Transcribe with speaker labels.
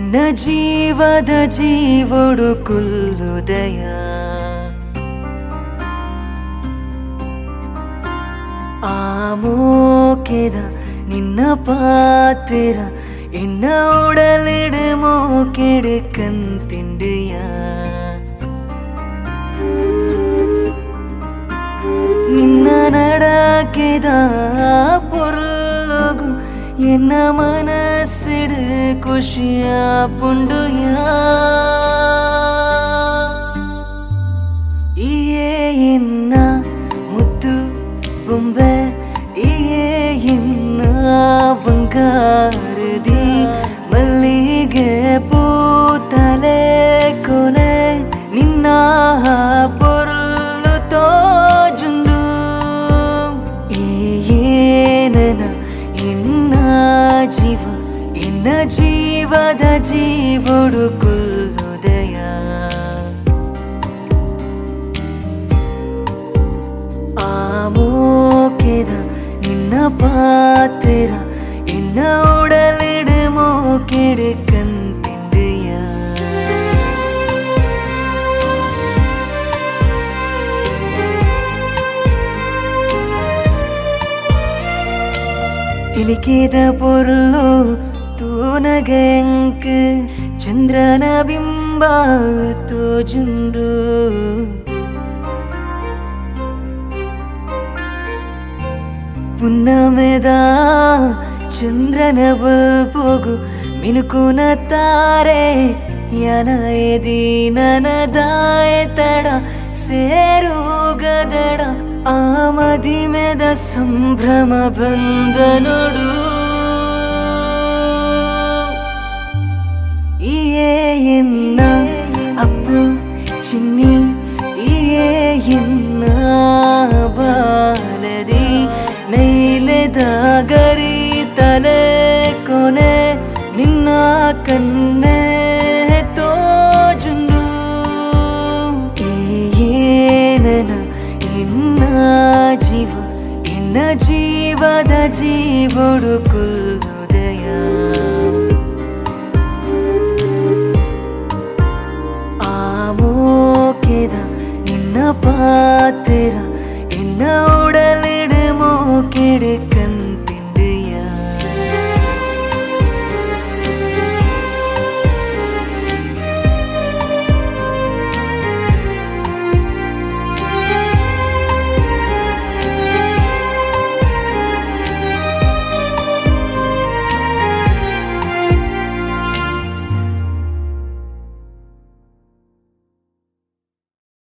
Speaker 1: ಎನ್ನ ಜೀವದ ಜೀವೊಡು ಕುಲ್ಲುದಯ ಆಮೋಕೆದ ನಿನ್ನ ಪಾತೆರ ಎನ್ನ ಉಡಲಿಡು ಮೋಕೆಡು ಕಂತಿಂಡಿಯ ನಿನ್ನ ನಡಕೆದ ಪೊರ್ಲುಗು ಎನ್ನ ಮನಸ್ಸಿಡು ಖುಷಿಯ ಪುಂಡುಯ ಇಯೇ ಎನ್ನ ಮುದ್ದು ಬೊಂಬೆ ಇಯೇ ಎನ್ನ ಬಂಗಾರದಿ ಮಲ್ಲಿಗೆ ಪೂತಲೆ ಕೊನೆ ನಿನ್ನ ಪೊರ್ಲು ತೋಜುಂಡು ಏನ ಎನ್ನ ಜೀವ ಎನ್ನ ಜೀವದ ಜೀವೊಡು ಕುಲ್ಲುದಯ ಆಮೋಕೆದ ನಿನ್ನ ಪಾತೆರ ಎನ್ನ ಉಡಲಿಡು ಮೋಕೆಡು ಕಂತಿಂಡಿಯ ಇಲಿಕೆದ ಪೊರ್ಲು ತೂನಗಂಕ್ ಚಂದ್ರನ ಬಿಂಬ ತೋಜುಂಡು ಪುನ್ನಮೆದ ಚಂದ್ರನ ಬಲ್ಪೋಗು ಮಿನುಕುನ ತಾರೆ ಯನ ಎದಿ ನನದಾಯ ತಡ ಸೇರುಗದಡ ಆ ಮದಿಮೆದ ಸಂಭ್ರಮ ಬಂದನೊಡು ಇಯೇ ಎನ್ನ ಅಪ್ಪು ಚಿನ್ನಿ ಇಯೇ ಎನ್ನ ಬಾಲದಿ ನೈಲೆದ ಗರಿ ತಲೆ ಕೊನೆ ನಿನ್ನ ಕನ್ನೆ ತೋಜುಂಡು ಏನನ ಎನ್ನ ಜೀವ ಎನ್ನ ಜೀವದ ಜೀವೊಡು ಕುಲ್ಲುದಯ ಆಮೋಕೆದ ನಿನ್ನ ಪಾತೆರ ಎನ್ನ ಉಡಲಿಡು ಮೋಕೆಡು